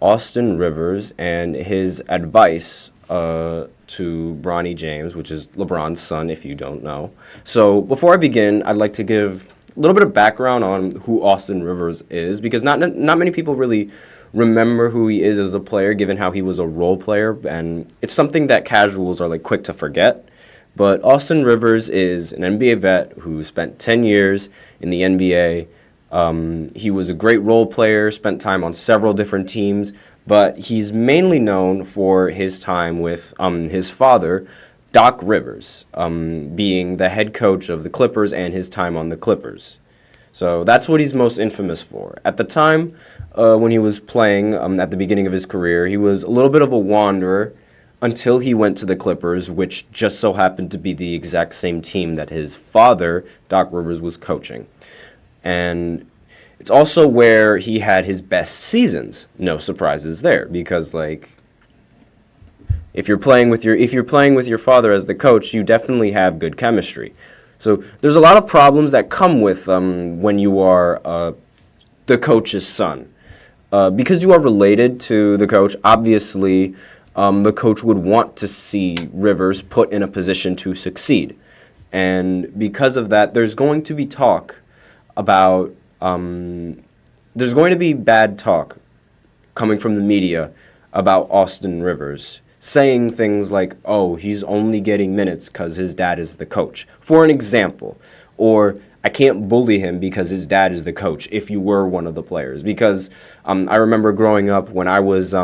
Austin Rivers and his advice to Bronny James, which is LeBron's son, if you don't know. So before I begin, I'd like to give a little bit of background on who Austin Rivers is, because not many people really remember who he is as a player, given how he was a role player, and it's something that casuals are like quick to forget. But Austin Rivers is an NBA vet who spent 10 years in the NBA. He was a great role player, spent time on several different teams, but he's mainly known for his time with his father, Doc Rivers, being the head coach of the Clippers and his time on the Clippers. So that's what he's most infamous for. At the time when he was playing at the beginning of his career, he was a little bit of a wanderer until he went to the Clippers, which just so happened to be the exact same team that his father, Doc Rivers, was coaching. And it's also where he had his best seasons. No surprises there, because if you're playing with your father as the coach, you definitely have good chemistry. So there's a lot of problems that come with when you are the coach's son. Because you are related to the coach, obviously the coach would want to see Rivers put in a position to succeed. And because of that, there's going to be talk about, there's going to be bad talk coming from the media about Austin Rivers, saying things like, oh, he's only getting minutes because his dad is the coach, for an example. Or, I can't bully him because his dad is the coach, if you were one of the players. Because I remember growing up when I was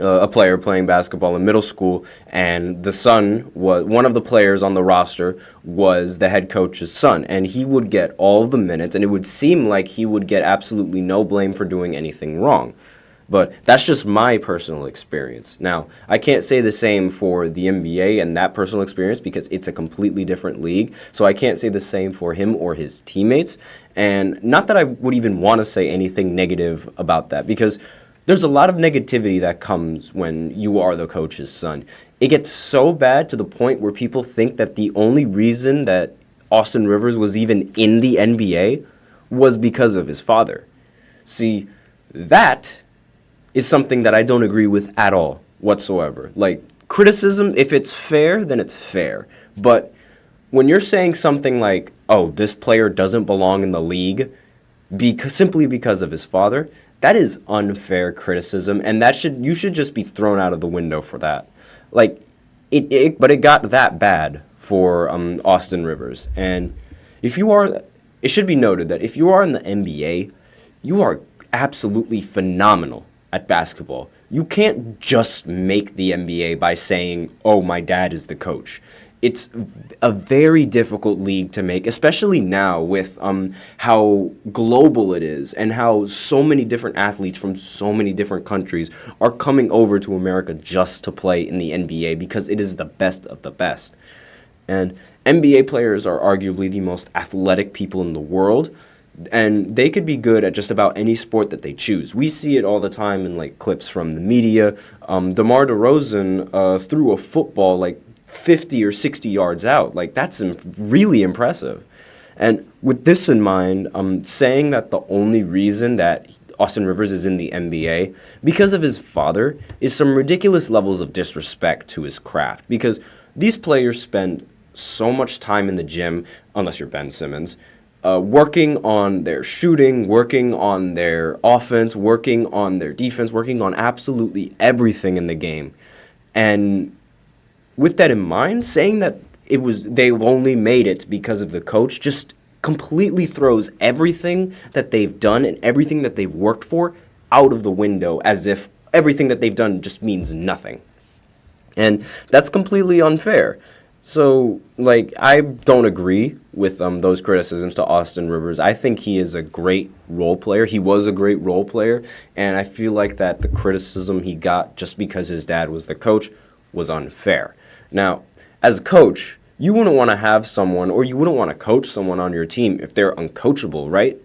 a player playing basketball in middle school, and the son was one of the players on the roster was the head coach's son, and he would get all of the minutes, and it would seem like he would get absolutely no blame for doing anything wrong. But that's just my personal experience. Now, I can't say the same for the NBA and that personal experience because it's a completely different league. So I can't say the same for him or his teammates. And not that I would even want to say anything negative about that, because there's a lot of negativity that comes when you are the coach's son. It gets so bad to the point where people think that the only reason that Austin Rivers was even in the NBA was because of his father. See, that is something that I don't agree with at all whatsoever. Like, criticism, if it's fair, then it's fair. But when you're saying something like, oh, this player doesn't belong in the league simply because of his father, that is unfair criticism, and you should just be thrown out of the window for that. But it got that bad for Austin Rivers. And it should be noted that if you are in the NBA, you are absolutely phenomenal at basketball. You can't just make the NBA by saying, oh, my dad is the coach. It's a very difficult league to make, especially now with how global it is and how so many different athletes from so many different countries are coming over to America just to play in the NBA because it is the best of the best. And NBA players are arguably the most athletic people in the world, and they could be good at just about any sport that they choose. We see it all the time in clips from the media. DeMar DeRozan threw a football 50 or 60 yards out. That's really impressive. And with this in mind, I'm saying that the only reason that Austin Rivers is in the NBA because of his father is some ridiculous levels of disrespect to his craft, because these players spend so much time in the gym, unless you're Ben Simmons, working on their shooting, working on their offense, working on their defense, working on absolutely everything in the game. And with that in mind, saying that they've only made it because of the coach just completely throws everything that they've done and everything that they've worked for out of the window, as if everything that they've done just means nothing. And that's completely unfair. So, I don't agree with those criticisms to Austin Rivers. I think he is a great role player. He was a great role player, and I feel like that the criticism he got just because his dad was the coach was unfair. Now, as a coach, you wouldn't want to have someone, or you wouldn't want to coach someone on your team if they're uncoachable, right?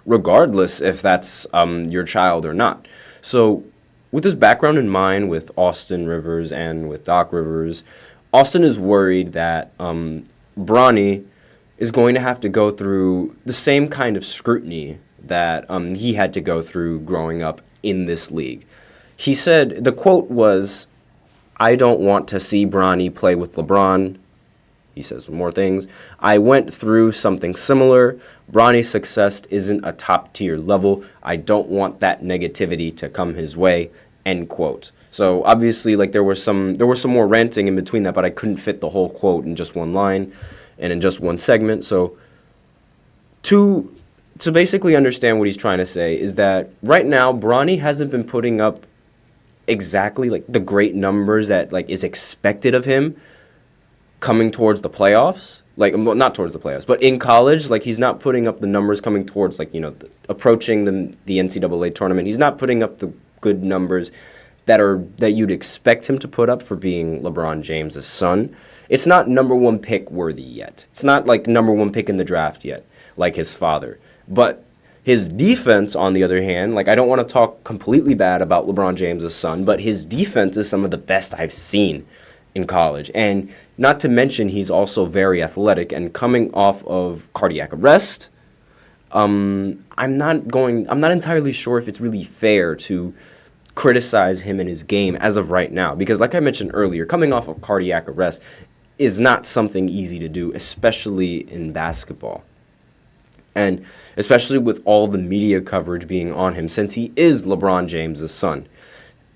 Regardless if that's your child or not. So, with this background in mind with Austin Rivers and with Doc Rivers, Austin is worried that Bronny is going to have to go through the same kind of scrutiny that he had to go through growing up in this league. He said, the quote was, "I don't want to see Bronny play with LeBron." He says more things. "I went through something similar. Bronny's success isn't a top-tier level. I don't want that negativity to come his way," end quote. So obviously, like, there was some more ranting in between that, but I couldn't fit the whole quote in just one line and in just one segment. So to basically understand what he's trying to say is that right now, Bronny hasn't been putting up exactly like the great numbers that like is expected of him coming towards the playoffs. Like, not towards the playoffs, but in college, like, he's not putting up the numbers coming towards, like, approaching the NCAA tournament. He's not putting up the good numbers that you'd expect him to put up for being LeBron James' son. It's not number one pick worthy yet. It's not like number one pick in the draft yet, like his father. But his defense, on the other hand, like, I don't want to talk completely bad about LeBron James' son, but his defense is some of the best I've seen in college. And not to mention, he's also very athletic, and coming off of cardiac arrest, I'm not entirely sure if it's really fair to criticize him in his game as of right now, because like I mentioned earlier, coming off of cardiac arrest is not something easy to do, especially in basketball. And especially with all the media coverage being on him, since he is LeBron James' son.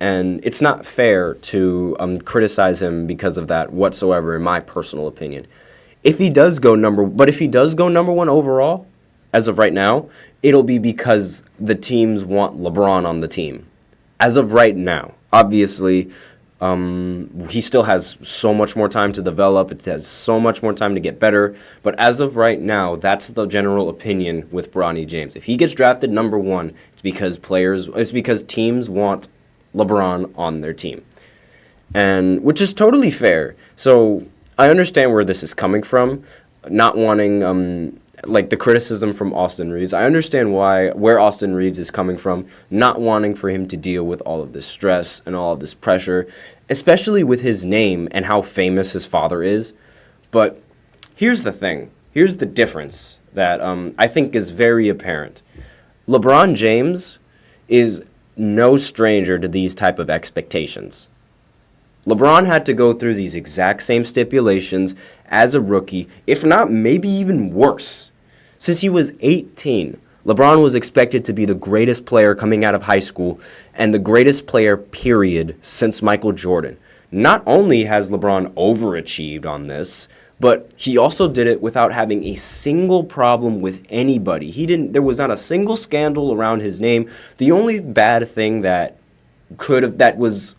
And it's not fair to criticize him because of that whatsoever, in my personal opinion. If he does go number one overall, as of right now, it'll be because the teams want LeBron on the team. As of right now, obviously, he still has so much more time to develop. It has so much more time to get better. But as of right now, that's the general opinion with Bronny James. If he gets drafted number one, it's because teams want LeBron on their team, and which is totally fair. So I understand where this is coming from, not wanting like the criticism from Austin Reeves. I understand where Austin Reeves is coming from, not wanting for him to deal with all of this stress and all of this pressure, especially with his name and how famous his father is. But here's the thing. Here's the difference that I think is very apparent. LeBron James is no stranger to these type of expectations. LeBron had to go through these exact same stipulations as a rookie, if not maybe even worse. Since he was 18, LeBron was expected to be the greatest player coming out of high school and the greatest player, period, since Michael Jordan. Not only has LeBron overachieved on this, but he also did it without having a single problem with anybody. There was not a single scandal around his name. The only bad thing that was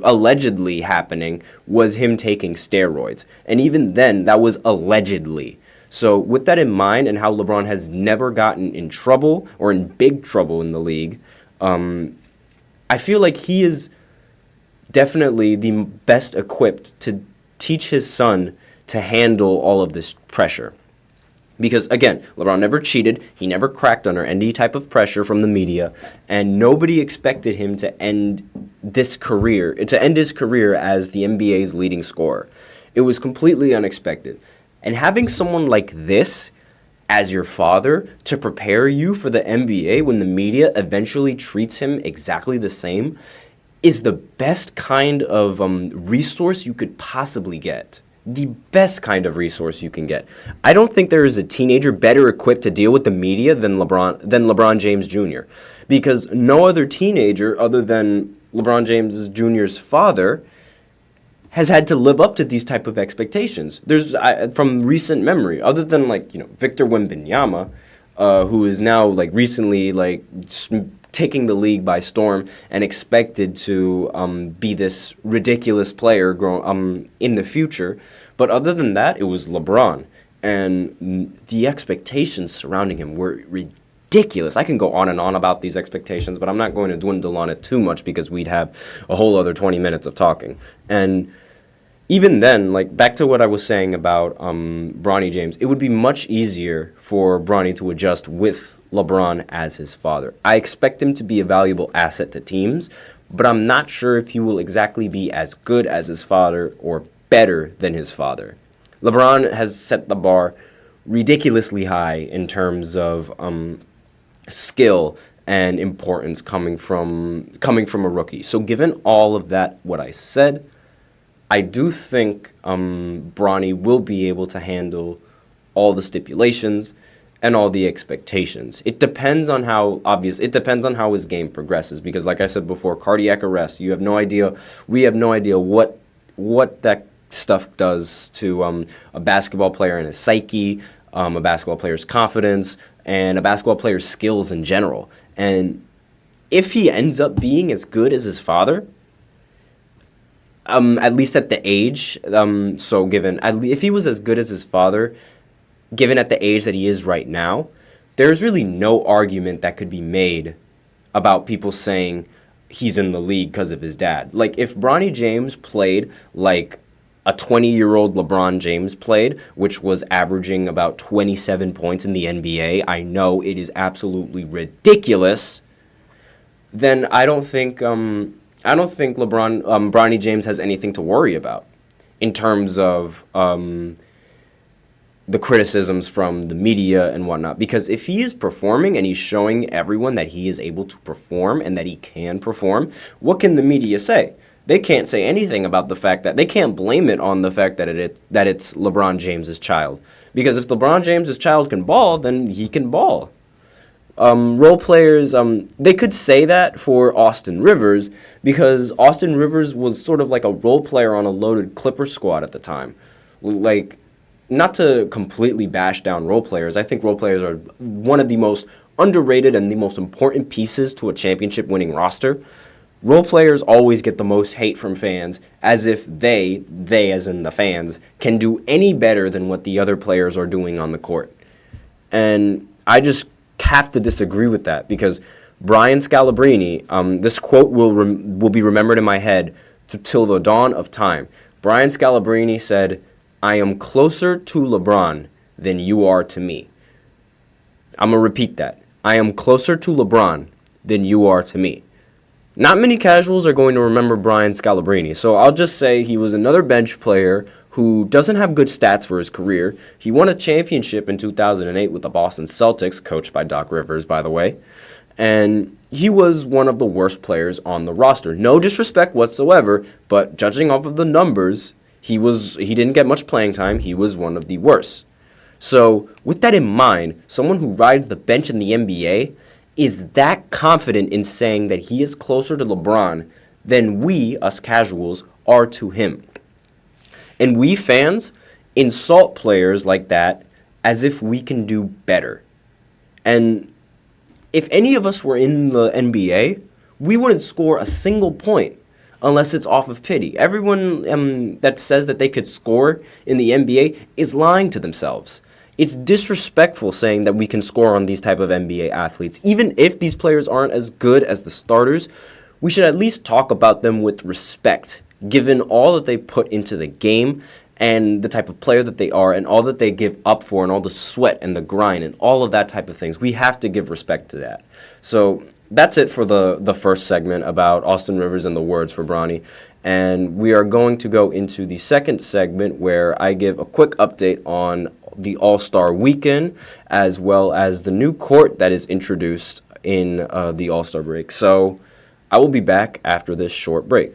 allegedly happening was him taking steroids. And even then, that was allegedly. So with that in mind, and how LeBron has never gotten in trouble or in big trouble in the league, I feel like he is definitely the best equipped to teach his son to handle all of this pressure. Because, again, LeBron never cheated, he never cracked under any type of pressure from the media, and nobody expected him to end his career as the NBA's leading scorer. It was completely unexpected. And having someone like this as your father to prepare you for the NBA when the media eventually treats him exactly the same is the best kind of resource you could possibly get. The best kind of resource you can get. I don't think there is a teenager better equipped to deal with the media than LeBron James Jr. Because no other teenager other than LeBron James Jr.'s father has had to live up to these type of expectations. There's from recent memory, other than Victor Wembanyama, who is now recently taking the league by storm and expected to be this ridiculous player in the future. But other than that, it was LeBron. And the expectations surrounding him were ridiculous. I can go on and on about these expectations, but I'm not going to dwindle on it too much because we'd have a whole other 20 minutes of talking. And even then, back to what I was saying about Bronny James, it would be much easier for Bronny to adjust with LeBron as his father. I expect him to be a valuable asset to teams, but I'm not sure if he will exactly be as good as his father or better than his father. LeBron has set the bar ridiculously high in terms of skill and importance coming from a rookie. So given all of that, what I said, I do think Bronny will be able to handle all the stipulations and all the expectations. It depends on how his game progresses, because like I said before, cardiac arrest, we have no idea what that stuff does to a basketball player and his psyche, a basketball player's confidence, and a basketball player's skills in general. And if he ends up being as good as his father, at least at the age, if he was as good as his father, given at the age that he is right now, there's really no argument that could be made about people saying he's in the league because of his dad. Like, if Bronny James played like a 20-year-old LeBron James played, which was averaging about 27 points in the NBA, I know it is absolutely ridiculous, then I don't think Bronny James has anything to worry about in terms of the criticisms from the media and whatnot. Because if he is performing and he's showing everyone that he is able to perform and that he can perform, what can the media say? They can't say anything about the fact that they can't blame it on the fact that it's LeBron James's child. Because if LeBron James's child can ball, then he can ball. Role players, they could say that for Austin Rivers, because Austin Rivers was sort of like a role player on a loaded Clipper squad at the time. Like, not to completely bash down role players, I think role players are one of the most underrated and the most important pieces to a championship-winning roster. Role players always get the most hate from fans, as if they as in the fans, can do any better than what the other players are doing on the court. And I just have to disagree with that, because Brian Scalabrine, this quote will be remembered in my head till the dawn of time. Brian Scalabrine said, "I am closer to LeBron than you are to me." I'm going to repeat that. I am closer to LeBron than you are to me. Not many casuals are going to remember Brian Scalabrine, so I'll just say he was another bench player who doesn't have good stats for his career. He won a championship in 2008 with the Boston Celtics, coached by Doc Rivers, by the way, and he was one of the worst players on the roster. No disrespect whatsoever, but judging off of the numbers, he didn't get much playing time. He was one of the worst. So with that in mind, someone who rides the bench in the NBA is that confident in saying that he is closer to LeBron than we, us casuals, are to him. And we fans insult players like that as if we can do better. And if any of us were in the NBA, we wouldn't score a single point unless it's off of pity. Everyone that says that they could score in the NBA is lying to themselves. It's disrespectful saying that we can score on these type of NBA athletes. Even if these players aren't as good as the starters, we should at least talk about them with respect, given all that they put into the game and the type of player that they are and all that they give up for and all the sweat and the grind and all of that type of things. We have to give respect to that. So that's it for the first segment about Austin Rivers and the words for Bronny. And we are going to go into the second segment where I give a quick update on the All-Star Weekend, as well as the new court that is introduced in the All-Star break. So I will be back after this short break.